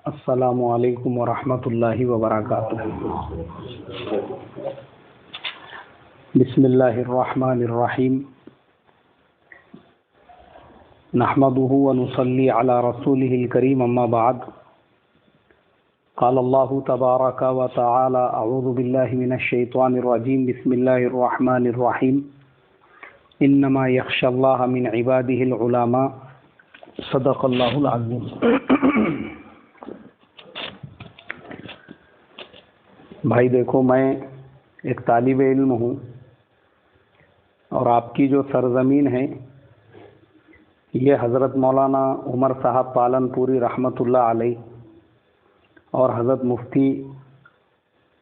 السلام علیکم ورحمۃ اللہ وبرکاتہ۔ بسم اللہ الرحمن الرحیم، نحمده ونصلی علی رسولہ الکریم، اما بعد، قال اللہ تبارک وتعالی اعوذ باللہ من الشیطان الرجیم، بسم اللہ الرحمن الرحیم، انما یخشی اللہ من عبادہ العلماء، صدق اللہ العظیم۔ بھائی دیکھو، میں ایک طالب علم ہوں، اور آپ کی جو سرزمین ہے یہ حضرت مولانا عمر صاحب پالن پوری رحمۃ اللہ علیہ اور حضرت مفتی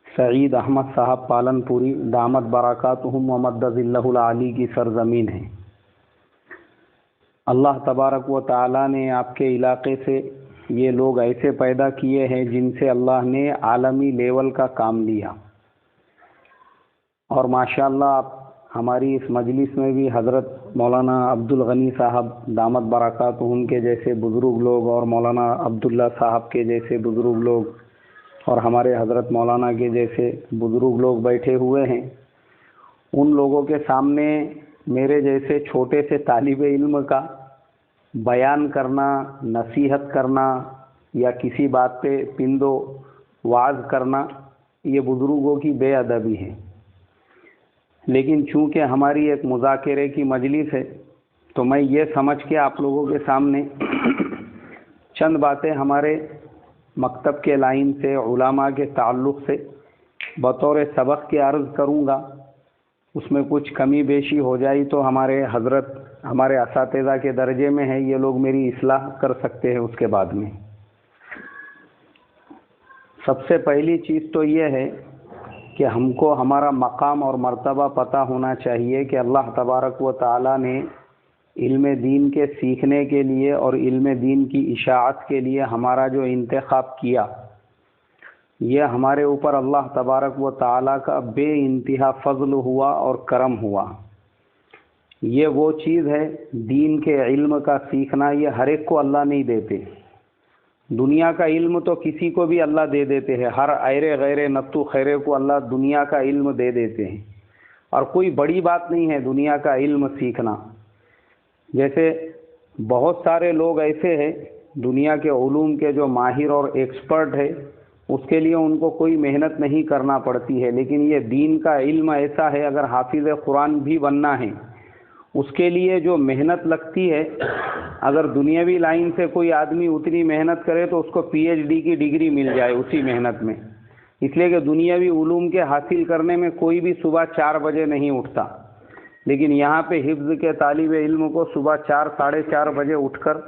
سعید احمد صاحب پالن پوری دامت برکاتہم ومد ظلہ العالی کی سرزمین ہے۔ اللہ تبارک و تعالی نے آپ کے علاقے سے یہ لوگ ایسے پیدا کیے ہیں جن سے اللہ نے عالمی لیول کا کام لیا، اور ماشاءاللہ آپ ہماری اس مجلس میں بھی حضرت مولانا عبدالغنی صاحب دامت برکاتہم کے جیسے بزرگ لوگ، اور مولانا عبداللہ صاحب کے جیسے بزرگ لوگ، اور ہمارے حضرت مولانا کے جیسے بزرگ لوگ بیٹھے ہوئے ہیں۔ ان لوگوں کے سامنے میرے جیسے چھوٹے سے طالب علم کا بیان کرنا، نصیحت کرنا یا کسی بات پہ پندو وعظ کرنا، یہ بزرگوں کی بے ادبی ہے۔ لیکن چونکہ ہماری ایک مذاکرے کی مجلس ہے، تو میں یہ سمجھ کے آپ لوگوں کے سامنے چند باتیں ہمارے مکتب کے لائن سے، علماء کے تعلق سے بطور سبق کے عرض کروں گا۔ اس میں کچھ کمی بیشی ہو جائی تو ہمارے حضرت ہمارے اساتذہ کے درجے میں ہے، یہ لوگ میری اصلاح کر سکتے ہیں اس کے بعد میں۔ سب سے پہلی چیز تو یہ ہے کہ ہم کو ہمارا مقام اور مرتبہ پتہ ہونا چاہیے کہ اللہ تبارک و تعالی نے علم دین کے سیکھنے کے لیے اور علم دین کی اشاعت کے لیے ہمارا جو انتخاب کیا، یہ ہمارے اوپر اللہ تبارک و تعالی کا بے انتہا فضل ہوا اور کرم ہوا۔ یہ وہ چیز ہے، دین کے علم کا سیکھنا، یہ ہر ایک کو اللہ نہیں دیتے۔ دنیا کا علم تو کسی کو بھی اللہ دے دیتے ہیں، ہر ایرے غیرے نتو خیرے کو اللہ دنیا کا علم دے دیتے ہیں، اور کوئی بڑی بات نہیں ہے دنیا کا علم سیکھنا۔ جیسے بہت سارے لوگ ایسے ہیں دنیا کے علوم کے جو ماہر اور ایکسپرٹ ہے، اس کے لیے ان کو کوئی محنت نہیں کرنا پڑتی ہے، لیکن یہ دین کا علم ایسا ہے، اگر حافظ قرآن بھی بننا ہے اس کے لیے جو محنت لگتی ہے، اگر دنیاوی لائن سے کوئی آدمی اتنی محنت کرے تو اس کو پی ایچ ڈی کی ڈگری مل جائے اسی محنت میں، اس لیے کہ دنیاوی علوم کے حاصل کرنے میں کوئی بھی صبح 4 بجے نہیں اٹھتا، لیکن یہاں پہ حفظ کے طالب علم کو صبح 4 ساڑھے 4 بجے اٹھ کر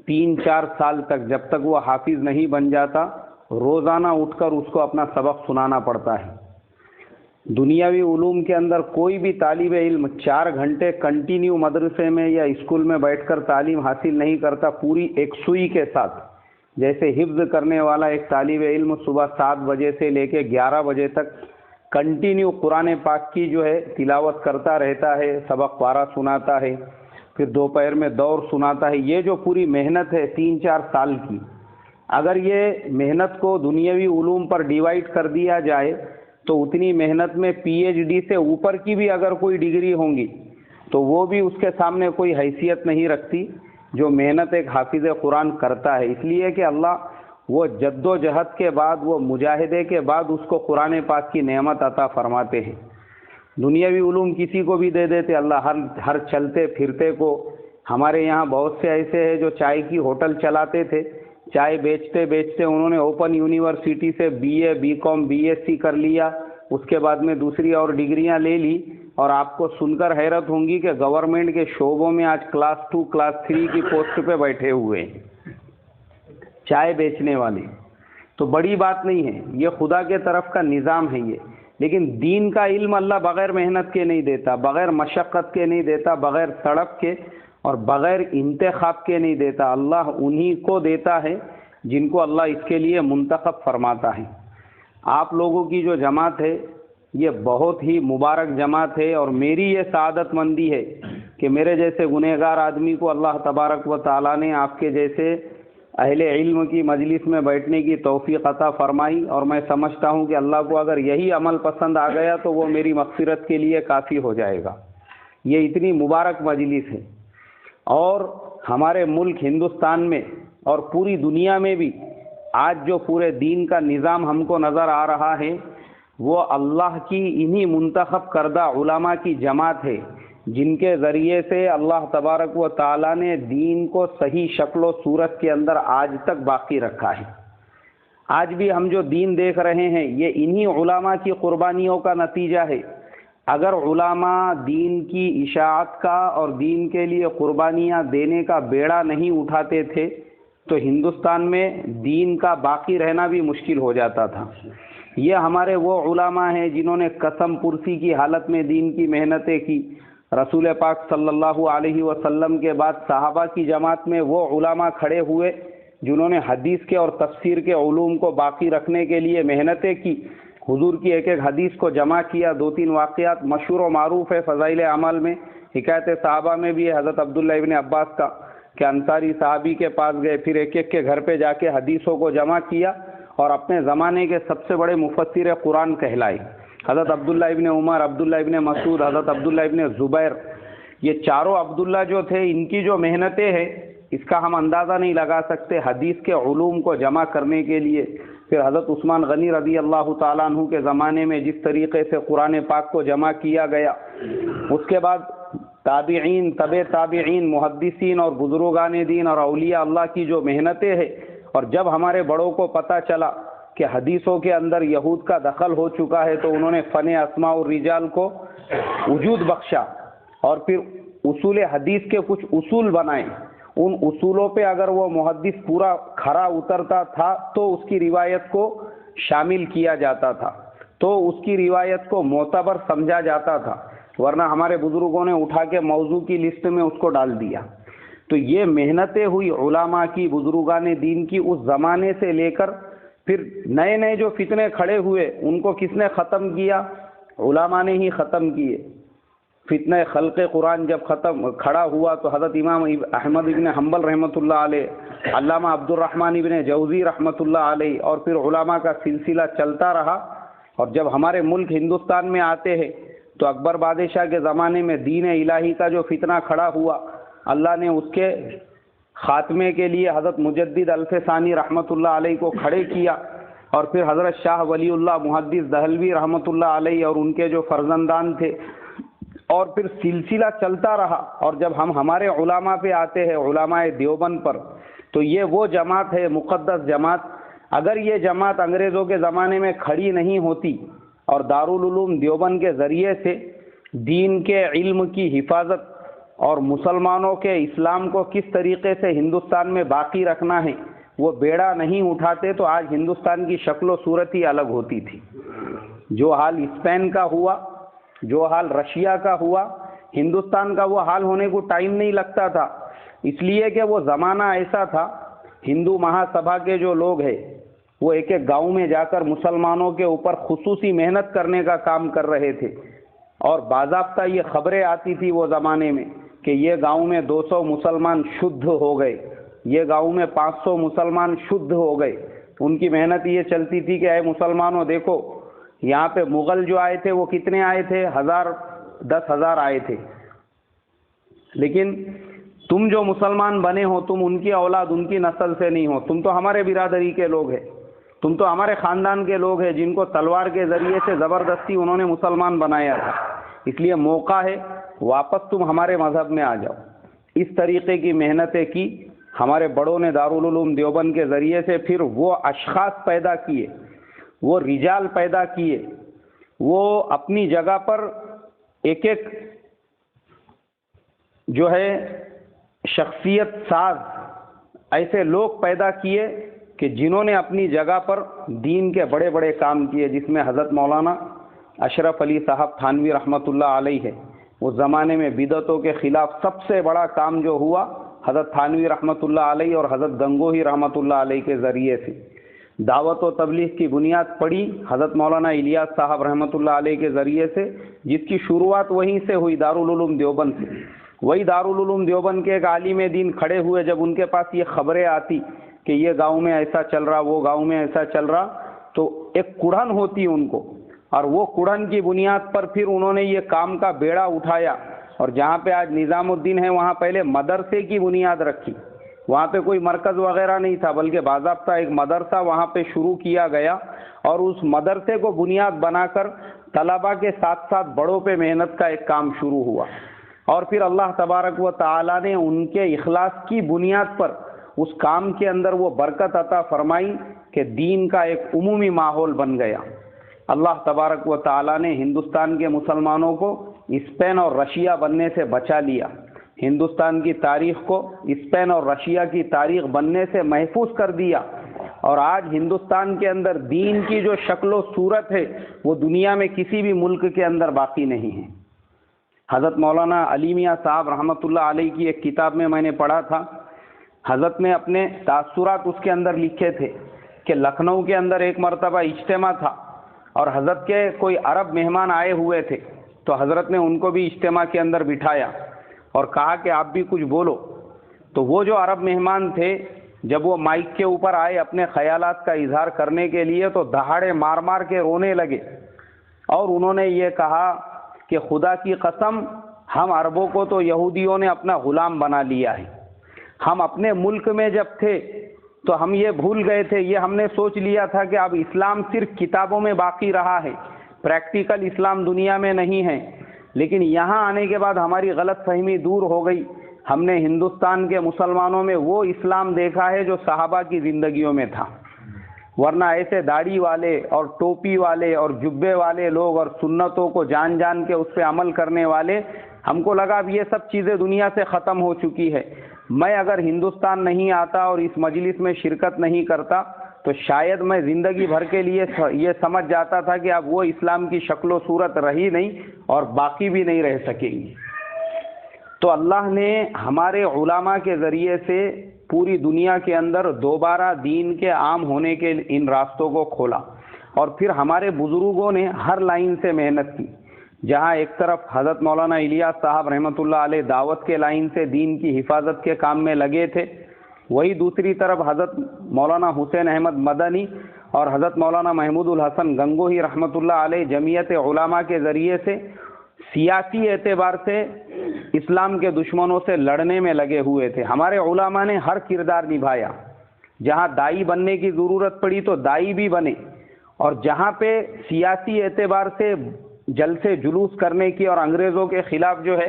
3-4 سال تک، جب تک وہ حافظ نہیں بن جاتا، روزانہ اٹھ کر اس کو اپنا سبق سنانا پڑتا ہے۔ دنیاوی علوم کے اندر کوئی بھی طالب علم 4 گھنٹے کنٹینیو مدرسے میں یا اسکول میں بیٹھ کر تعلیم حاصل نہیں کرتا پوری یکسوئی کے ساتھ۔ جیسے حفظ کرنے والا ایک طالب علم صبح 7 بجے سے لے کے 11 بجے تک کنٹینیو قرآن پاک کی جو ہے تلاوت کرتا رہتا ہے، سبق پارہ سناتا ہے، پھر دوپہر میں دور سناتا ہے، یہ جو پوری محنت ہے 3-4 سال کی، اگر یہ محنت کو دنیاوی علوم پر ڈیوائیڈ کر دیا جائے تو اتنی محنت میں پی ایچ ڈی سے اوپر کی بھی اگر کوئی ڈگری ہوں گی تو وہ بھی اس کے سامنے کوئی حیثیت نہیں رکھتی جو محنت ایک حافظ قرآن کرتا ہے۔ اس لیے کہ اللہ وہ جد و جہد کے بعد، وہ مجاہدے کے بعد اس کو قرآن پاک کی نعمت عطا فرماتے ہیں۔ دنیاوی علوم کسی کو بھی دے دیتے اللہ، ہر چلتے پھرتے کو۔ ہمارے یہاں بہت سے ایسے ہیں جو چائے کی ہوٹل چلاتے تھے، چائے بیچتے بیچتے انہوں نے اوپن یونیورسٹی سے B A, B com, B S C کر لیا، اس کے بعد میں دوسری اور ڈگریاں لے لی، اور آپ کو سن کر حیرت ہوں گی کہ گورنمنٹ کے شعبوں میں آج کلاس 2 کلاس 3 کی پوسٹ پہ بیٹھے ہوئے ہیں چائے بیچنے والے۔ تو بڑی بات نہیں ہے، یہ خدا کے طرف کا نظام ہے یہ، لیکن دین کا علم اللہ بغیر محنت کے نہیں دیتا، بغیر مشقت کے نہیں دیتا، بغیر تڑپ کے اور بغیر انتخاب کے نہیں دیتا۔ اللہ انہی کو دیتا ہے جن کو اللہ اس کے لیے منتخب فرماتا ہے۔ آپ لوگوں کی جو جماعت ہے یہ بہت ہی مبارک جماعت ہے، اور میری یہ سعادت مندی ہے کہ میرے جیسے گنہگار آدمی کو اللہ تبارک و تعالیٰ نے آپ کے جیسے اہل علم کی مجلس میں بیٹھنے کی توفیق عطا فرمائی، اور میں سمجھتا ہوں کہ اللہ کو اگر یہی عمل پسند آ گیا تو وہ میری مغفرت کے لیے کافی ہو جائے گا۔ یہ اتنی مبارک مجلس ہے، اور ہمارے ملک ہندوستان میں اور پوری دنیا میں بھی آج جو پورے دین کا نظام ہم کو نظر آ رہا ہے وہ اللہ کی انہی منتخب کردہ علماء کی جماعت ہے، جن کے ذریعے سے اللہ تبارک و تعالیٰ نے دین کو صحیح شکل و صورت کے اندر آج تک باقی رکھا ہے۔ آج بھی ہم جو دین دیکھ رہے ہیں یہ انہی علماء کی قربانیوں کا نتیجہ ہے۔ اگر علماء دین کی اشاعت کا اور دین کے لیے قربانیاں دینے کا بیڑا نہیں اٹھاتے تھے تو ہندوستان میں دین کا باقی رہنا بھی مشکل ہو جاتا تھا۔ یہ ہمارے وہ علماء ہیں جنہوں نے قسم پرسی کی حالت میں دین کی محنتیں کی۔ رسول پاک صلی اللہ علیہ وسلم کے بعد صحابہ کی جماعت میں وہ علماء کھڑے ہوئے جنہوں نے حدیث کے اور تفسیر کے علوم کو باقی رکھنے کے لیے محنتیں کی، حضور کی ایک ایک حدیث کو جمع کیا۔ دو تین واقعات مشہور و معروف ہے فضائل اعمال میں، حکایت صحابہ میں بھی ہے حضرت عبداللہ ابن عباس کا کہ انصاری صحابی کے پاس گئے، پھر ایک ایک کے گھر پہ جا کے حدیثوں کو جمع کیا اور اپنے زمانے کے سب سے بڑے مفسر قرآن کہلائے۔ حضرت عبداللہ ابن عمر، عبداللہ ابن مسعود، حضرت عبداللہ ابن زبیر، یہ چاروں عبداللہ جو تھے ان کی جو محنتیں ہیں اس کا ہم اندازہ نہیں لگا سکتے حدیث کے علوم کو جمع کرنے کے لیے۔ پھر حضرت عثمان غنی رضی اللہ تعالیٰ عنہ کے زمانے میں جس طریقے سے قرآن پاک کو جمع کیا گیا، اس کے بعد تابعین، تبع تابعین، محدثین اور بزرگان دین اور اولیاء اللہ کی جو محنتیں ہیں، اور جب ہمارے بڑوں کو پتہ چلا کہ حدیثوں کے اندر یہود کا دخل ہو چکا ہے تو انہوں نے فن اسماء الرجال کو وجود بخشا، اور پھر اصول حدیث کے کچھ اصول بنائے۔ ان اصولوں پہ اگر وہ محدث پورا کھرا اترتا تھا تو اس کی روایت کو شامل کیا جاتا تھا، تو اس کی روایت کو معتبر سمجھا جاتا تھا، ورنہ ہمارے بزرگوں نے اٹھا کے موضوع کی لسٹ میں اس کو ڈال دیا۔ تو یہ محنتیں ہوئی علماء کی، بزرگان دین کی، اس زمانے سے لے کر پھر نئے نئے جو فتنے کھڑے ہوئے ان کو کس نے ختم کیا؟ علماء نے ہی ختم کیے۔ فتنہ خلق قرآن جب کھڑا ہوا تو حضرت امام احمد ابن حنبل رحمۃ اللہ علیہ، علامہ عبد الرحمن ابن جوزی رحمۃ اللہ علیہ، اور پھر علماء کا سلسلہ چلتا رہا۔ اور جب ہمارے ملک ہندوستان میں آتے ہیں تو اکبر بادشاہ کے زمانے میں دین الہی کا جو فتنہ کھڑا ہوا، اللہ نے اس کے خاتمے کے لیے حضرت مجدد الف ثانی رحمۃ اللہ علیہ کو کھڑے کیا، اور پھر حضرت شاہ ولی اللہ محدث دہلوی رحمۃ اللہ علیہ اور ان کے جو فرزندان تھے، اور پھر سلسلہ چلتا رہا۔ اور جب ہم ہمارے علماء پہ آتے ہیں، علماء دیوبند پر، تو یہ وہ جماعت ہے، مقدس جماعت۔ اگر یہ جماعت انگریزوں کے زمانے میں کھڑی نہیں ہوتی اور دارالعلوم دیوبند کے ذریعے سے دین کے علم کی حفاظت اور مسلمانوں کے اسلام کو کس طریقے سے ہندوستان میں باقی رکھنا ہے وہ بیڑا نہیں اٹھاتے تو آج ہندوستان کی شکل و صورت ہی الگ ہوتی تھی۔ جو حال اسپین کا ہوا، جو حال رشیا کا ہوا، ہندوستان کا وہ حال ہونے کو ٹائم نہیں لگتا تھا، اس لیے کہ وہ زمانہ ایسا تھا۔ ہندو مہا سبھا کے جو لوگ ہیں وہ ایک ایک گاؤں میں جا کر مسلمانوں کے اوپر خصوصی محنت کرنے کا کام کر رہے تھے، اور باضابطہ یہ خبریں آتی تھی وہ زمانے میں کہ یہ گاؤں میں 200 مسلمان شدھ ہو گئے، یہ گاؤں میں 500 مسلمان شدھ ہو گئے۔ ان کی محنت یہ چلتی تھی کہ اے مسلمانوں دیکھو، یہاں پہ مغل جو آئے تھے وہ کتنے آئے تھے؟ 10,000 آئے تھے، لیکن تم جو مسلمان بنے ہو تم ان کی اولاد، ان کی نسل سے نہیں ہو، تم تو ہمارے برادری کے لوگ ہیں، تم تو ہمارے خاندان کے لوگ ہیں جن کو تلوار کے ذریعے سے زبردستی انہوں نے مسلمان بنایا تھا، اس لیے موقع ہے واپس تم ہمارے مذہب میں آ جاؤ۔ اس طریقے کی محنتیں کی ہمارے بڑوں نے دارالعلوم دیوبند کے ذریعے سے۔ پھر وہ اشخاص پیدا کیے، وہ رجال پیدا کیے، وہ اپنی جگہ پر ایک ایک جو ہے شخصیت ساز ایسے لوگ پیدا کیے کہ جنہوں نے اپنی جگہ پر دین کے بڑے بڑے کام کیے، جس میں حضرت مولانا اشرف علی صاحب تھانوی رحمۃ اللہ علیہ ہے۔ اس زمانے میں بدعتوں کے خلاف سب سے بڑا کام جو ہوا حضرت تھانوی رحمۃ اللہ علیہ اور حضرت گنگوہی رحمۃ اللہ علیہ کے ذریعے سے۔ دعوت و تبلیغ کی بنیاد پڑی حضرت مولانا الیاس صاحب رحمۃ اللہ علیہ کے ذریعے سے، جس کی شروعات وہیں سے ہوئی، دارالعلوم دیوبند سے۔ وہی دارالعلوم دیوبند کے ایک عالم دین کھڑے ہوئے، جب ان کے پاس یہ خبریں آتی کہ یہ گاؤں میں ایسا چل رہا، وہ گاؤں میں ایسا چل رہا، تو ایک کڑھن ہوتی ان کو، اور وہ کڑھن کی بنیاد پر پھر انہوں نے یہ کام کا بیڑا اٹھایا، اور جہاں پہ آج نظام الدین ہے وہاں پہلے مدرسے کی بنیاد رکھی۔ وہاں پہ کوئی مرکز وغیرہ نہیں تھا، بلکہ باضابطہ ایک مدرسہ وہاں پہ شروع کیا گیا، اور اس مدرسے کو بنیاد بنا کر طلباء کے ساتھ ساتھ بڑوں پہ محنت کا ایک کام شروع ہوا، اور پھر اللہ تبارک و تعالی نے ان کے اخلاص کی بنیاد پر اس کام کے اندر وہ برکت عطا فرمائی کہ دین کا ایک عمومی ماحول بن گیا۔ اللہ تبارک و تعالی نے ہندوستان کے مسلمانوں کو اسپین اور رشیا بننے سے بچا لیا، ہندوستان کی تاریخ کو اسپین اور رشیا کی تاریخ بننے سے محفوظ کر دیا، اور آج ہندوستان کے اندر دین کی جو شکل و صورت ہے وہ دنیا میں کسی بھی ملک کے اندر باقی نہیں ہے۔ حضرت مولانا علی میاں صاحب رحمۃ اللہ علیہ کی ایک کتاب میں نے پڑھا تھا، حضرت نے اپنے تاثرات اس کے اندر لکھے تھے کہ لکھنؤ کے اندر ایک مرتبہ اجتماع تھا، اور حضرت کے کوئی عرب مہمان آئے ہوئے تھے، تو حضرت نے ان کو بھی اجتماع کے اندر بٹھایا اور کہا کہ آپ بھی کچھ بولو۔ تو وہ جو عرب مہمان تھے، جب وہ مائک کے اوپر آئے اپنے خیالات کا اظہار کرنے کے لیے، تو دہاڑے مار مار کے رونے لگے، اور انہوں نے یہ کہا کہ خدا کی قسم، ہم عربوں کو تو یہودیوں نے اپنا غلام بنا لیا ہے۔ ہم اپنے ملک میں جب تھے تو ہم یہ بھول گئے تھے، یہ ہم نے سوچ لیا تھا کہ اب اسلام صرف کتابوں میں باقی رہا ہے، پریکٹیکل اسلام دنیا میں نہیں ہے، لیکن یہاں آنے کے بعد ہماری غلط فہمی دور ہو گئی۔ ہم نے ہندوستان کے مسلمانوں میں وہ اسلام دیکھا ہے جو صحابہ کی زندگیوں میں تھا، ورنہ ایسے داڑھی والے اور ٹوپی والے اور جبے والے لوگ اور سنتوں کو جان جان کے اس پہ عمل کرنے والے، ہم کو لگا اب یہ سب چیزیں دنیا سے ختم ہو چکی ہے۔ میں اگر ہندوستان نہیں آتا اور اس مجلس میں شرکت نہیں کرتا تو شاید میں زندگی بھر کے لیے یہ سمجھ جاتا تھا کہ اب وہ اسلام کی شکل و صورت رہی نہیں اور باقی بھی نہیں رہ سکیں گی۔ تو اللہ نے ہمارے علماء کے ذریعے سے پوری دنیا کے اندر دوبارہ دین کے عام ہونے کے ان راستوں کو کھولا، اور پھر ہمارے بزرگوں نے ہر لائن سے محنت کی۔ جہاں ایک طرف حضرت مولانا الیاس صاحب رحمۃ اللہ علیہ دعوت کے لائن سے دین کی حفاظت کے کام میں لگے تھے، وہی دوسری طرف حضرت مولانا حسین احمد مدنی اور حضرت مولانا محمود الحسن گنگوہی رحمۃ اللہ علیہ جمعیت علماء کے ذریعے سے سیاسی اعتبار سے اسلام کے دشمنوں سے لڑنے میں لگے ہوئے تھے۔ ہمارے علماء نے ہر کردار نبھایا، جہاں دائی بننے کی ضرورت پڑی تو دائی بھی بنے، اور جہاں پہ سیاسی اعتبار سے جلسے جلوس کرنے کی اور انگریزوں کے خلاف جو ہے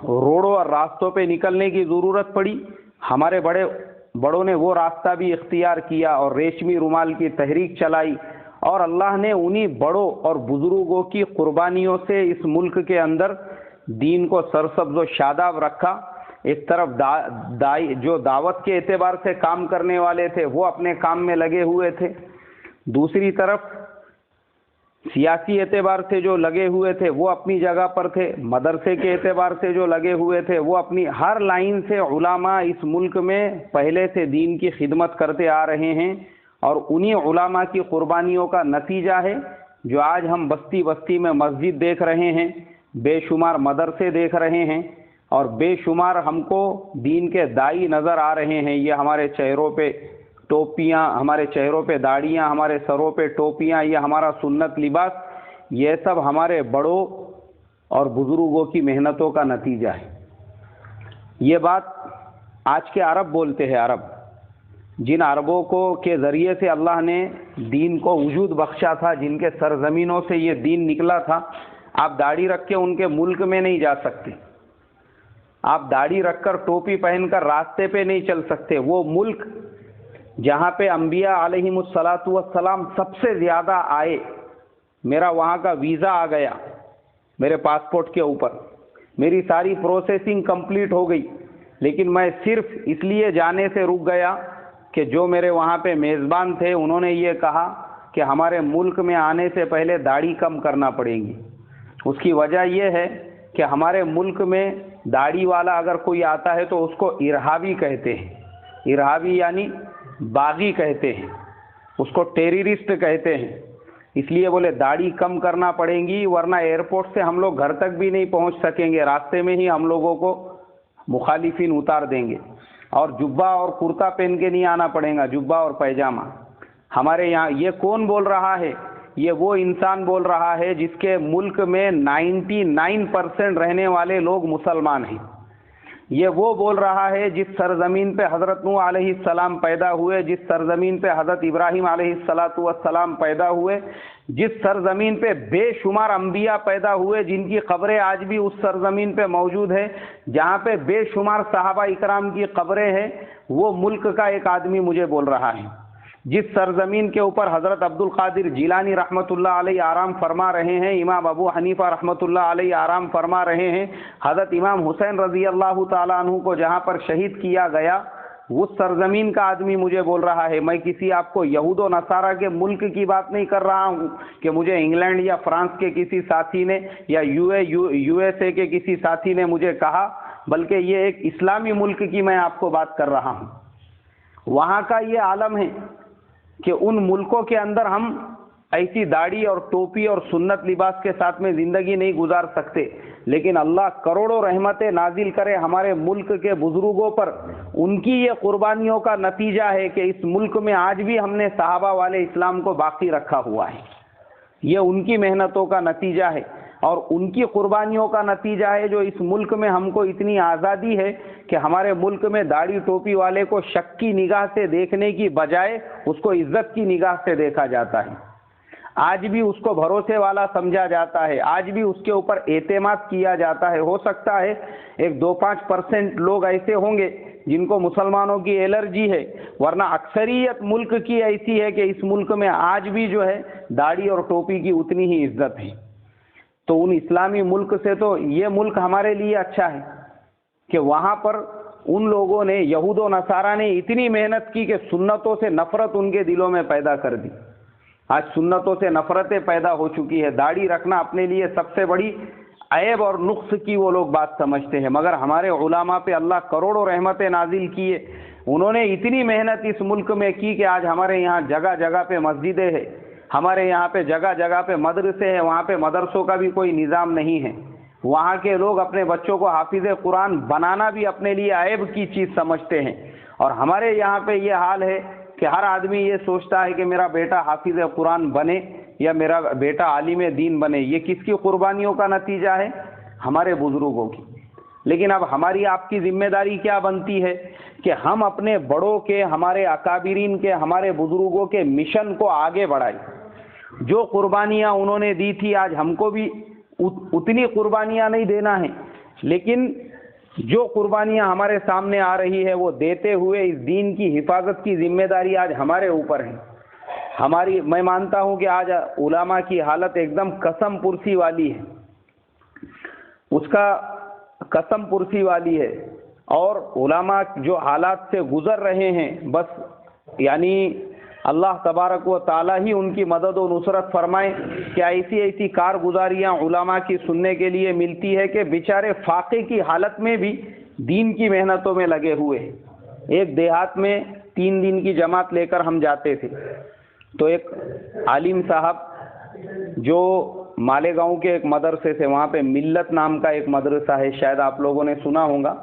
روڑوں اور راستوں پہ نکلنے کی ضرورت پڑی، ہمارے بڑوں نے وہ راستہ بھی اختیار کیا اور ریشمی رومال کی تحریک چلائی، اور اللہ نے انہی بڑوں اور بزرگوں کی قربانیوں سے اس ملک کے اندر دین کو سرسبز و شاداب رکھا۔ ایک طرف جو دعوت کے اعتبار سے کام کرنے والے تھے وہ اپنے کام میں لگے ہوئے تھے، دوسری طرف سیاسی اعتبار سے جو لگے ہوئے تھے وہ اپنی جگہ پر تھے، مدرسے کے اعتبار سے جو لگے ہوئے تھے وہ اپنی، ہر لائن سے علماء اس ملک میں پہلے سے دین کی خدمت کرتے آ رہے ہیں، اور انہی علماء کی قربانیوں کا نتیجہ ہے جو آج ہم بستی بستی میں مسجد دیکھ رہے ہیں، بے شمار مدرسے دیکھ رہے ہیں، اور بے شمار ہم کو دین کے دائی نظر آ رہے ہیں۔ یہ ہمارے چہروں پہ ٹوپیاں، ہمارے چہروں پہ داڑیاں، ہمارے سروں پہ ٹوپیاں، یہ ہمارا سنت لباس، یہ سب ہمارے بڑوں اور بزرگوں کی محنتوں کا نتیجہ ہے۔ یہ بات آج کے عرب بولتے ہیں، عرب جن عربوں کو کے ذریعے سے اللہ نے دین کو وجود بخشا تھا، جن کے سرزمینوں سے یہ دین نکلا تھا، آپ داڑھی رکھ کے ان کے ملک میں نہیں جا سکتے، آپ داڑھی رکھ کر ٹوپی پہن کر راستے پہ نہیں چل سکتے۔ وہ ملک جہاں پہ انبیاء علیہم الصلاۃ والسلام سب سے زیادہ آئے، میرا وہاں کا ویزا آ گیا میرے پاسپورٹ کے اوپر، میری ساری پروسیسنگ کمپلیٹ ہو گئی، لیکن میں صرف اس لیے جانے سے رک گیا کہ جو میرے وہاں پہ میزبان تھے انہوں نے یہ کہا کہ ہمارے ملک میں آنے سے پہلے داڑھی کم کرنا پڑے گی۔ اس کی وجہ یہ ہے کہ ہمارے ملک میں داڑھی والا اگر کوئی آتا ہے تو اس کو ارہابی کہتے ہیں۔ ارہابی یعنی باغی کہتے ہیں، اس کو ٹیررسٹ کہتے ہیں. اس لیے بولے داڑھی کم کرنا پڑے گی، ورنہ ایئرپورٹ سے ہم لوگ گھر تک بھی نہیں پہنچ سکیں گے، راستے میں ہی ہم لوگوں کو مخالفین اتار دیں گے. اور جبہ اور کرتا پہن کے نہیں آنا پڑے گا، جبہ اور پیجامہ. ہمارے یہاں یہ کون بول رہا ہے؟ یہ وہ انسان بول رہا ہے جس کے ملک میں 99% رہنے والے لوگ مسلمان ہیں. یہ وہ بول رہا ہے جس سرزمین پہ حضرت نوح علیہ السلام پیدا ہوئے، جس سرزمین پہ حضرت ابراہیم علیہ السلام پیدا ہوئے، جس سرزمین پہ بے شمار انبیاء پیدا ہوئے جن کی قبریں آج بھی اس سرزمین پہ موجود ہیں، جہاں پہ بے شمار صحابہ اکرام کی قبریں ہیں. وہ ملک کا ایک آدمی مجھے بول رہا ہے. جس سرزمین کے اوپر حضرت عبد القادر جیلانی رحمۃ اللہ علیہ آرام فرما رہے ہیں، امام ابو حنیفہ رحمۃ اللہ علیہ آرام فرما رہے ہیں، حضرت امام حسین رضی اللہ تعالیٰ عنہ کو جہاں پر شہید کیا گیا، اس سرزمین کا آدمی مجھے بول رہا ہے. میں کسی آپ کو یہود و نصارہ کے ملک کی بات نہیں کر رہا ہوں کہ مجھے انگلینڈ یا فرانس کے کسی ساتھی نے یا یو ایس اے کے کسی ساتھی نے مجھے کہا، بلکہ یہ ایک اسلامی ملک کی میں آپ کو بات کر رہا ہوں. وہاں کا یہ عالم ہے کہ ان ملکوں کے اندر ہم ایسی داڑھی اور ٹوپی اور سنت لباس کے ساتھ میں زندگی نہیں گزار سکتے، لیکن اللہ کروڑوں رحمتیں نازل کرے ہمارے ملک کے بزرگوں پر. ان کی یہ قربانیوں کا نتیجہ ہے کہ اس ملک میں آج بھی ہم نے صحابہ والے اسلام کو باقی رکھا ہوا ہے. یہ ان کی محنتوں کا نتیجہ ہے اور ان کی قربانیوں کا نتیجہ ہے جو اس ملک میں ہم کو اتنی آزادی ہے کہ ہمارے ملک میں داڑھی ٹوپی والے کو شک کی نگاہ سے دیکھنے کی بجائے اس کو عزت کی نگاہ سے دیکھا جاتا ہے. آج بھی اس کو بھروسے والا سمجھا جاتا ہے، آج بھی اس کے اوپر اعتماد کیا جاتا ہے. ہو سکتا ہے 1-2-5% لوگ ایسے ہوں گے جن کو مسلمانوں کی الرجی ہے، ورنہ اکثریت ملک کی ایسی ہے کہ اس ملک میں آج بھی جو ہے داڑھی اور ٹوپی کی اتنی ہی عزت ہے. تو ان اسلامی ملک سے تو یہ ملک ہمارے لیے اچھا ہے کہ وہاں پر ان لوگوں نے، یہود و نصارہ نے اتنی محنت کی کہ سنتوں سے نفرت ان کے دلوں میں پیدا کر دی. آج سنتوں سے نفرتیں پیدا ہو چکی ہے. داڑھی رکھنا اپنے لیے سب سے بڑی عیب اور نقص کی وہ لوگ بات سمجھتے ہیں، مگر ہمارے علماء پہ اللہ کروڑوں رحمتیں نازل کیے. انہوں نے اتنی محنت اس ملک میں کی کہ آج ہمارے یہاں جگہ جگہ پہ مسجدیں ہیں، ہمارے یہاں پہ جگہ جگہ پہ مدرسے ہیں. وہاں پہ مدرسوں کا بھی کوئی نظام نہیں ہے. وہاں کے لوگ اپنے بچوں کو حافظ قرآن بنانا بھی اپنے لیے عیب کی چیز سمجھتے ہیں. اور ہمارے یہاں پہ یہ حال ہے کہ ہر آدمی یہ سوچتا ہے کہ میرا بیٹا حافظ قرآن بنے یا میرا بیٹا عالم دین بنے. یہ کس کی قربانیوں کا نتیجہ ہے؟ ہمارے بزرگوں کی. لیکن اب ہماری آپ کی ذمہ داری کیا بنتی ہے کہ ہم اپنے بڑوں کے، ہمارے اکابرین کے، ہمارے بزرگوں کے مشن کو آگے بڑھائیں. جو قربانیاں انہوں نے دی تھی آج ہم کو بھی اتنی قربانیاں نہیں دینا ہے، لیکن جو قربانیاں ہمارے سامنے آ رہی ہے وہ دیتے ہوئے اس دین کی حفاظت کی ذمہ داری آج ہمارے اوپر ہے. میں مانتا ہوں کہ آج علماء کی حالت ایک دم قسم پرسی والی ہے، اس کا قسم پرسی والی ہے. اور علماء جو حالات سے گزر رہے ہیں، بس یعنی اللہ تبارک و تعالی ہی ان کی مدد و نصرت فرمائے کہ ایسی ایسی کارگزاریاں علماء کی سننے کے لیے ملتی ہے کہ بیچارے فاقے کی حالت میں بھی دین کی محنتوں میں لگے ہوئے ہیں. ایک دیہات میں 3 دن کی جماعت لے کر ہم جاتے تھے، تو ایک عالم صاحب جو مالیگاؤں کے ایک مدرسے سے، وہاں پہ ملت نام کا ایک مدرسہ ہے، شاید آپ لوگوں نے سنا ہوگا.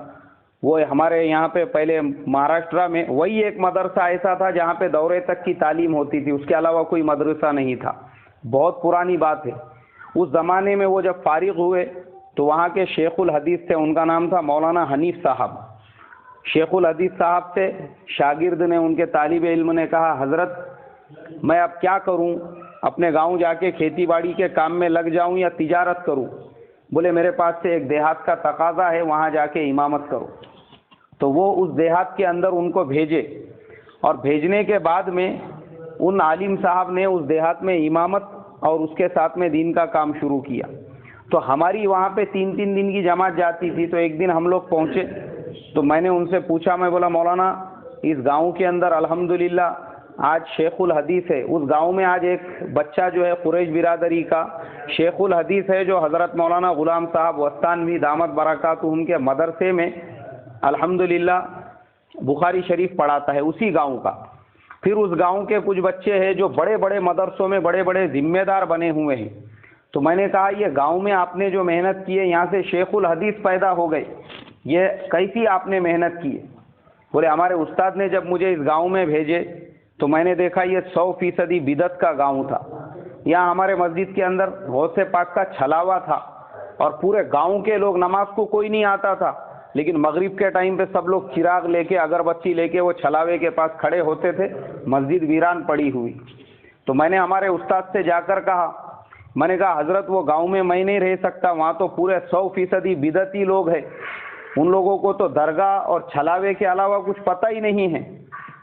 وہ ہمارے یہاں پہ پہلے مہاراشٹرا میں وہی ایک مدرسہ ایسا تھا جہاں پہ دورے تک کی تعلیم ہوتی تھی، اس کے علاوہ کوئی مدرسہ نہیں تھا. بہت پرانی بات ہے. اس زمانے میں وہ جب فارغ ہوئے تو وہاں کے شیخ الحدیث تھے، ان کا نام تھا مولانا حنیف صاحب. شیخ الحدیث صاحب سے شاگرد نے، ان کے طالب علم نے کہا، حضرت میں اب کیا کروں، اپنے گاؤں جا کے کھیتی باڑی کے کام میں لگ جاؤں یا تجارت کروں؟ بولے میرے پاس سے ایک دیہات کا تقاضا ہے، وہاں جا کے امامت کرو. تو وہ اس دیہات کے اندر ان کو بھیجے، اور بھیجنے کے بعد میں ان عالم صاحب نے اس دیہات میں امامت اور اس کے ساتھ میں دین کا کام شروع کیا. تو ہماری وہاں پہ 3 دن کی جماعت جاتی تھی. تو ایک دن ہم لوگ پہنچے تو میں نے ان سے پوچھا، میں بولا مولانا اس گاؤں کے اندر الحمدللہ آج شیخ الحدیث ہے. اس گاؤں میں آج ایک بچہ جو ہے قریش برادری کا شیخ الحدیث ہے، جو حضرت مولانا غلام صاحب وستانوی دامت برکاتہم کے مدرسے میں الحمدللہ بخاری شریف پڑھاتا ہے، اسی گاؤں کا. پھر اس گاؤں کے کچھ بچے ہیں جو بڑے بڑے مدرسوں میں بڑے بڑے ذمہ دار بنے ہوئے ہیں. تو میں نے کہا یہ گاؤں میں آپ نے جو محنت کی ہے، یہاں سے شیخ الحدیث پیدا ہو گئے، یہ کیسی آپ نے محنت کی ہے؟ بولے ہمارے استاد نے جب مجھے اس گاؤں میں بھیجے تو میں نے دیکھا یہ 100% بدعت کا گاؤں تھا. یہاں ہمارے مسجد کے اندر غوث پاک کا چھلاوا تھا، اور پورے گاؤں کے لوگ، نماز کو کوئی نہیں آتا تھا، لیکن مغرب کے ٹائم پہ سب لوگ چراغ لے کے، اگربتی لے کے وہ چھلاوے کے پاس کھڑے ہوتے تھے. مسجد ویران پڑی ہوئی. تو میں نے ہمارے استاد سے جا کر کہا، میں نے کہا حضرت وہ گاؤں میں میں نہیں رہ سکتا، وہاں تو پورے 100% بدعتی لوگ ہیں، ان لوگوں کو تو درگاہ اور چھلاوے کے علاوہ کچھ پتہ ہی نہیں ہے.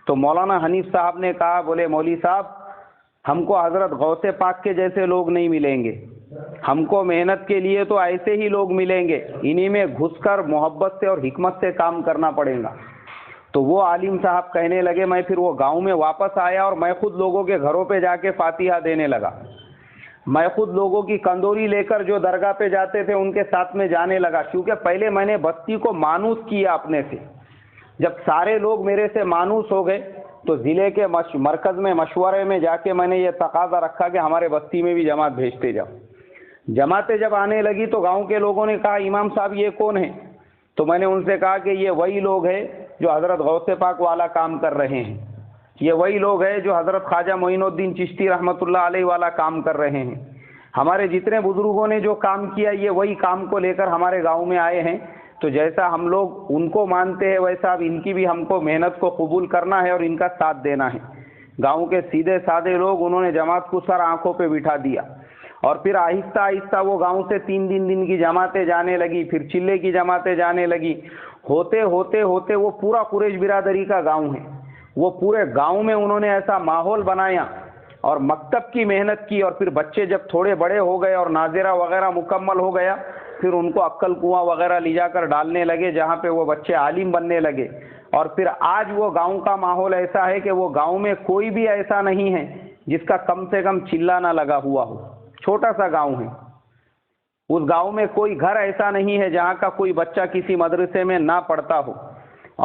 تو مولانا حنیف صاحب نے کہا، بولے مولوی صاحب ہم کو حضرت غوث پاک کے جیسے لوگ نہیں ملیں گے، ہم کو محنت کے لیے تو ایسے ہی لوگ ملیں گے، انہی میں گھس کر محبت سے اور حکمت سے کام کرنا پڑے گا. تو وہ عالم صاحب کہنے لگے، میں پھر وہ گاؤں میں واپس آیا اور میں خود لوگوں کے گھروں پہ جا کے فاتحہ دینے لگا. میں خود لوگوں کی کندوری لے کر جو درگاہ پہ جاتے تھے ان کے ساتھ میں جانے لگا، کیونکہ پہلے میں نے بستی کو مانوس کیا اپنے سے. جب سارے لوگ میرے سے مانوس ہو گئے تو ضلع کے مرکز میں مشورے میں جا کے میں نے یہ تقاضا رکھا کہ ہمارے بستی میں بھی جماعت بھیجتے جاؤ. جماعتیں جب آنے لگی تو گاؤں کے لوگوں نے کہا، امام صاحب یہ کون ہیں؟ تو میں نے ان سے کہا کہ یہ وہی لوگ ہیں جو حضرت غوث پاک والا کام کر رہے ہیں، یہ وہی لوگ ہیں جو حضرت خواجہ معین الدین چشتی رحمۃ اللہ علیہ والا کام کر رہے ہیں. ہمارے جتنے بزرگوں نے جو کام کیا یہ وہی کام کو لے کر ہمارے گاؤں میں آئے ہیں. تو جیسا ہم لوگ ان کو مانتے ہیں ویسا اب ان کی بھی ہم کو محنت کو قبول کرنا ہے اور ان کا ساتھ دینا ہے. گاؤں کے سیدھے سادے لوگ، انہوں نے جماعت کو سر آنکھوں پہ بٹھا دیا، اور پھر آہستہ آہستہ وہ گاؤں سے 3 کی جماعتیں جانے لگی، پھر چلے کی جماعتیں جانے لگی. ہوتے ہوتے ہوتے وہ پورا قریش برادری کا گاؤں ہے. وہ پورے گاؤں میں انہوں نے ایسا ماحول بنایا اور مکتب کی محنت کی. اور پھر بچے جب تھوڑے بڑے ہو گئے اور ناظرہ وغیرہ مکمل ہو گیا، پھر ان کو عقل کنواں وغیرہ لے جا کر ڈالنے لگے، جہاں پہ وہ بچے عالم بننے لگے. اور پھر آج وہ گاؤں کا ماحول ایسا ہے کہ وہ گاؤں میں کوئی بھی ایسا نہیں ہے جس کا کم سے کم چلہ نہ لگا ہوا ہو. چھوٹا سا گاؤں ہے، اس گاؤں میں کوئی گھر ایسا نہیں ہے جہاں کا کوئی بچہ کسی مدرسے میں نہ پڑھتا ہو.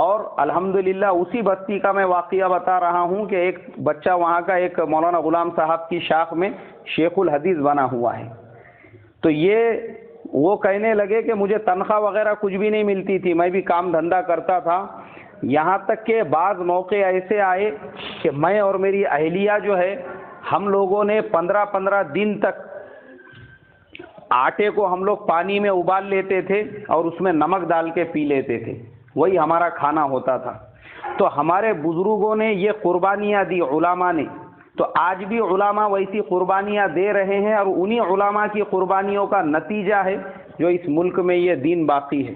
اور الحمدللہ اسی بستی کا میں واقعہ بتا رہا ہوں کہ ایک بچہ وہاں کا ایک مولانا غلام صاحب کی شاخ میں شیخ الحدیث بنا ہوا ہے. تو یہ وہ کہنے لگے کہ مجھے تنخواہ وغیرہ کچھ بھی نہیں ملتی تھی، میں بھی کام دھندا کرتا تھا، یہاں تک کہ بعض موقع ایسے آئے کہ میں اور میری اہلیہ جو ہے، ہم لوگوں نے 15 دن تک آٹے کو ہم لوگ پانی میں ابال لیتے تھے اور اس میں نمک ڈال کے پی لیتے تھے، وہی ہمارا کھانا ہوتا تھا. تو ہمارے بزرگوں نے یہ قربانیاں دی، علماء نے. تو آج بھی علماء ویسی قربانیاں دے رہے ہیں، اور انہی علماء کی قربانیوں کا نتیجہ ہے جو اس ملک میں یہ دین باقی ہے.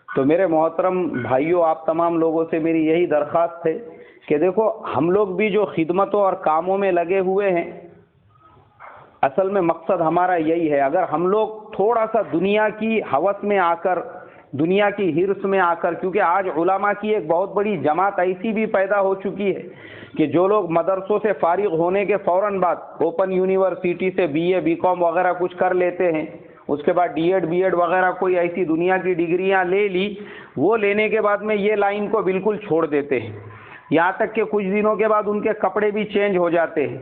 تو میرے محترم بھائیوں، آپ تمام لوگوں سے میری یہی درخواست ہے کہ دیکھو، ہم لوگ بھی جو خدمتوں اور کاموں میں لگے ہوئے ہیں، اصل میں مقصد ہمارا یہی ہے. اگر ہم لوگ تھوڑا سا دنیا کی ہوس میں آ کر، دنیا کی ہرس میں آ کر، کیونکہ آج علماء کی ایک بہت بڑی جماعت ایسی بھی پیدا ہو چکی ہے کہ جو لوگ مدرسوں سے فارغ ہونے کے فوراً بعد اوپن یونیورسٹی سے BA BCom وغیرہ کچھ کر لیتے ہیں، اس کے بعد D.Ed B.Ed وغیرہ کوئی ایسی دنیا کی ڈگریاں لے لی، وہ لینے کے بعد میں یہ لائن کو بالکل چھوڑ دیتے ہیں. یہاں تک کہ کچھ دنوں کے بعد ان کے کپڑے بھی چینج ہو جاتے ہیں،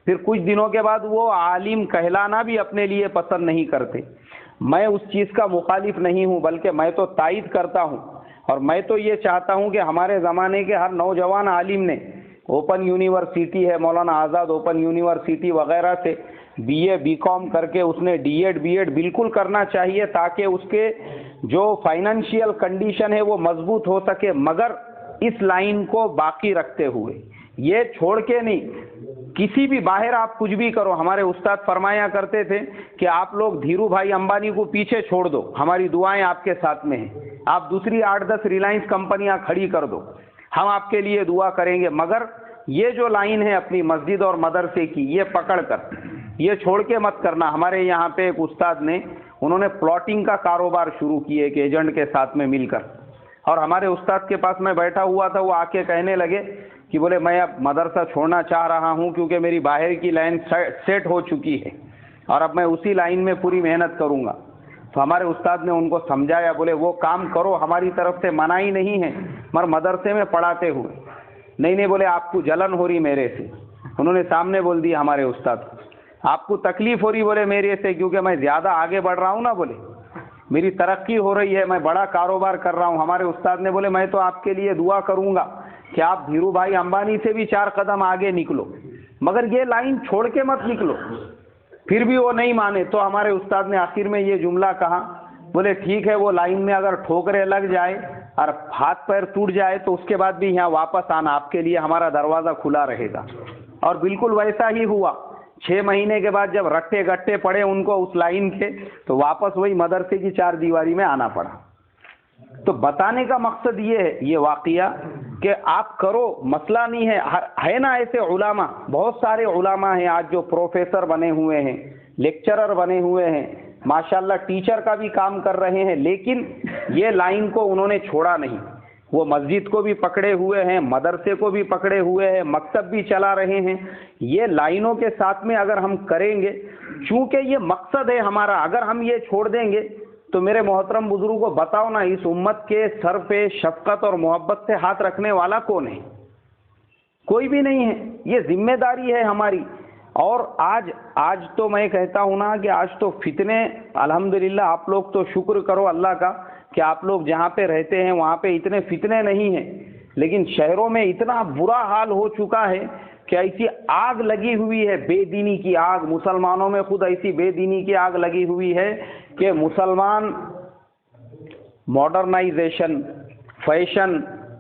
پھر کچھ دنوں کے بعد وہ عالم کہلانا بھی اپنے لیے پسند نہیں کرتے. میں اس چیز کا مخالف نہیں ہوں، بلکہ میں تو تائید کرتا ہوں، اور میں تو یہ چاہتا ہوں کہ ہمارے زمانے کے ہر نوجوان عالم نے، اوپن یونیورسٹی ہے مولانا آزاد اوپن یونیورسٹی وغیرہ سے BA BCom کر کے اس نے D.Ed B.Ed بالکل کرنا چاہیے، تاکہ اس کے جو فائنینشیل کنڈیشن ہے وہ مضبوط ہو سکے، مگر اس لائن کو باقی رکھتے ہوئے، یہ چھوڑ کے نہیں. کسی بھی باہر آپ کچھ بھی کرو، ہمارے استاد فرمایا کرتے تھے کہ آپ لوگ دھیرو بھائی امبانی کو پیچھے چھوڑ دو، ہماری دعائیں آپ کے ساتھ میں ہیں. آپ دوسری 8-10 ریلائنس کمپنیاں کھڑی کر دو، ہم آپ کے لیے دعا کریں گے، مگر یہ جو لائن ہے اپنی مسجد اور مدرسے کی، یہ پکڑ کر، یہ چھوڑ کے مت کرنا. ہمارے یہاں پہ ایک استاد نے، انہوں نے پلاٹنگ کا کاروبار شروع کیے ایک ایجنٹ کے ساتھ میں مل کر، اور ہمارے استاد کے پاس میں بیٹھا ہوا تھا، وہ آ کے کہنے لگے کہ بولے میں اب مدرسہ چھوڑنا چاہ رہا ہوں کیونکہ میری باہر کی لائن سیٹ ہو چکی ہے اور اب میں اسی لائن میں پوری محنت کروں گا. تو ہمارے استاد نے ان کو سمجھایا، بولے وہ کام کرو، ہماری طرف سے منع ہی نہیں ہے، مگر مدرسے میں پڑھاتے ہوئے. نہیں بولے آپ کو جلن ہو رہی میرے سے. انہوں نے سامنے بول دیا ہمارے استاد کو, آپ کو تکلیف ہو رہی بولے میرے سے کیونکہ میں زیادہ آگے بڑھ رہا ہوں نا, بولے میری ترقی ہو رہی ہے, میں بڑا کاروبار کر رہا ہوں. ہمارے استاد نے بولے میں تو آپ کے لیے دعا کروں گا کہ آپ دھیرو بھائی امبانی سے بھی 4 قدم آگے نکلو, مگر یہ لائن چھوڑ کے مت نکلو. پھر بھی وہ نہیں مانے تو ہمارے استاد نے آخر میں یہ جملہ کہا, بولے ٹھیک ہے وہ لائن میں اگر ٹھوکریں لگ جائے اور ہاتھ پیر ٹوٹ جائے تو اس کے بعد بھی یہاں واپس آنا, آپ کے لیے ہمارا دروازہ کھلا رہے گا. اور بالکل ویسا ہی ہوا. 6 مہینے کے بعد جب رٹے گٹے پڑے ان کو اس لائن کے, تو واپس وہی مدرسے کی 4 دیواری میں آنا پڑا. تو بتانے کا مقصد یہ ہے, یہ واقعہ کہ آپ کرو, مسئلہ نہیں ہے. ہے نا ایسے علماء, بہت سارے علماء ہیں آج جو پروفیسر بنے ہوئے ہیں, لیکچرر بنے ہوئے ہیں, ماشاءاللہ ٹیچر کا بھی کام کر رہے ہیں, لیکن یہ لائن کو انہوں نے چھوڑا نہیں. وہ مسجد کو بھی پکڑے ہوئے ہیں, مدرسے کو بھی پکڑے ہوئے ہیں, مکتب بھی چلا رہے ہیں. یہ لائنوں کے ساتھ میں اگر ہم کریں گے, چونکہ یہ مقصد ہے ہمارا, اگر ہم یہ چھوڑ دیں گے تو میرے محترم بزرگوں کو بتاؤ نا, اس امت کے سر پہ شفقت اور محبت سے ہاتھ رکھنے والا کون ہے؟ کوئی بھی نہیں ہے. یہ ذمہ داری ہے ہماری. اور آج تو میں کہتا ہوں نا کہ آج تو فتنے, الحمدللہ آپ لوگ تو شکر کرو اللہ کا کہ آپ لوگ جہاں پہ رہتے ہیں وہاں پہ اتنے فتنے نہیں ہیں, لیکن شہروں میں اتنا برا حال ہو چکا ہے کہ ایسی آگ لگی ہوئی ہے, بے دینی کی آگ. مسلمانوں میں خود ایسی بے دینی کی آگ لگی ہوئی ہے کہ مسلمان ماڈرنائزیشن, فیشن,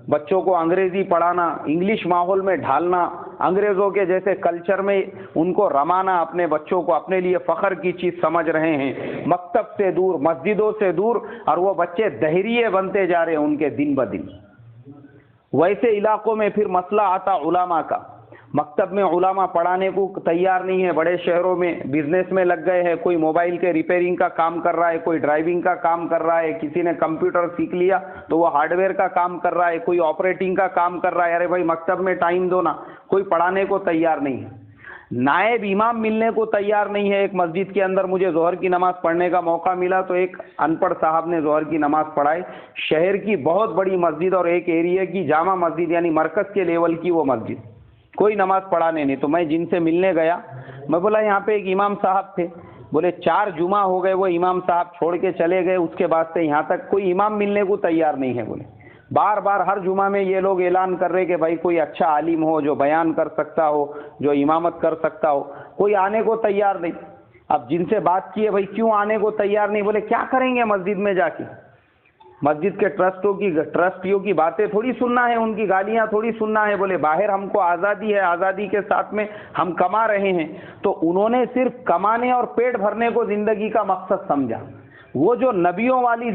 بچوں کو انگریزی پڑھانا, انگلش ماحول میں ڈھالنا, انگریزوں کے جیسے کلچر میں ان کو رمانا, اپنے بچوں کو اپنے لیے فخر کی چیز سمجھ رہے ہیں. مکتب سے دور, مسجدوں سے دور, اور وہ بچے دہریے بنتے جا رہے ہیں ان کے دن بدن. ویسے علاقوں میں پھر مسئلہ آتا علماء کا. مکتب میں علماء پڑھانے کو تیار نہیں ہے. بڑے شہروں میں بزنس میں لگ گئے ہیں, کوئی موبائل کے ریپیئرنگ کا کام کر رہا ہے, کوئی ڈرائیونگ کا کام کر رہا ہے, کسی نے کمپیوٹر سیکھ لیا تو وہ ہارڈ ویئر کا کام کر رہا ہے, کوئی آپریٹنگ کا کام کر رہا ہے. ارے بھائی مکتب میں ٹائم دو نا. کوئی پڑھانے کو تیار نہیں ہے. نائب امام ملنے کو تیار نہیں ہے. ایک مسجد کے اندر مجھے ظہر کی نماز پڑھنے کا موقع ملا تو ایک ان پڑھ صاحب نے ظہر کی نماز پڑھائی. شہر کی بہت بڑی مسجد اور ایک ایریا کی جامع مسجد, یعنی مرکز کے لیول کی وہ مسجد, کوئی نماز پڑھانے نہیں. تو میں جن سے ملنے گیا, میں بولا یہاں پہ ایک امام صاحب تھے. بولے 4 جمعہ ہو گئے وہ امام صاحب چھوڑ کے چلے گئے, اس کے بعد سے یہاں تک کوئی امام ملنے کو تیار نہیں ہے. بولے بار بار ہر جمعہ میں یہ لوگ اعلان کر رہے کہ بھائی کوئی اچھا عالم ہو جو بیان کر سکتا ہو, جو امامت کر سکتا ہو, کوئی آنے کو تیار نہیں. اب جن سے بات کی ہے بھائی کیوں آنے کو تیار نہیں, بولے کیا کریں گے مسجد میں جا کے, مسجد کے ٹرسٹیوں کی باتیں تھوڑی سننا ہے, ان کی گالیاں تھوڑی سننا ہے. بولے باہر ہم کو آزادی ہے, آزادی کے ساتھ میں ہم کما رہے ہیں. تو انہوں نے صرف کمانے اور پیٹ بھرنے کو زندگی کا مقصد سمجھا. وہ جو نبیوں والی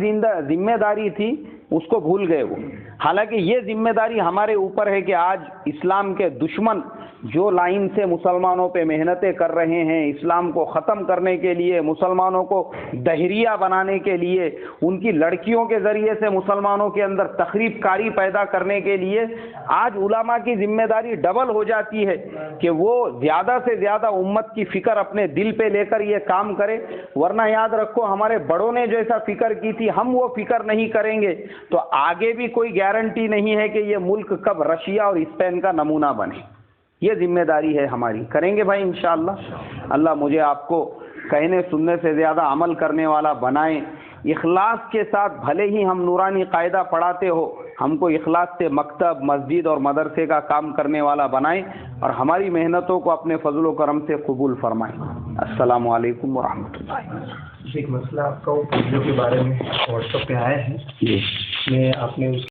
ذمہ داری تھی اس کو بھول گئے وہ. حالانکہ یہ ذمہ داری ہمارے اوپر ہے کہ آج اسلام کے دشمن جو لائن سے مسلمانوں پہ محنتیں کر رہے ہیں, اسلام کو ختم کرنے کے لیے, مسلمانوں کو دہریہ بنانے کے لیے, ان کی لڑکیوں کے ذریعے سے مسلمانوں کے اندر تخریب کاری پیدا کرنے کے لیے, آج علماء کی ذمہ داری ڈبل ہو جاتی ہے کہ وہ زیادہ سے زیادہ امت کی فکر اپنے دل پہ لے کر یہ کام کرے. ورنہ یاد رکھو ہمارے بڑوں نے جیسا فکر کی تھی ہم وہ فکر نہیں کریں گے تو آگے بھی کوئی گارنٹی نہیں ہے کہ یہ ملک کب رشیا اور اسپین کا نمونہ بنے. یہ ذمہ داری ہے ہماری, کریں گے بھائی انشاءاللہ. اللہ مجھے آپ کو کہنے سننے سے زیادہ عمل کرنے والا بنائیں. اخلاص کے ساتھ بھلے ہی ہم نورانی قاعدہ پڑھاتے ہو, ہم کو اخلاص سے مکتب, مسجد اور مدرسے کا کام کرنے والا بنائیں اور ہماری محنتوں کو اپنے فضل و کرم سے قبول فرمائیں. السلام علیکم ورحمۃ اللہ. ایک مسئلہ آپ کا وہ ویڈیو کے بارے میں واٹس ایپ پہ آیا ہے, جی میں آپ نے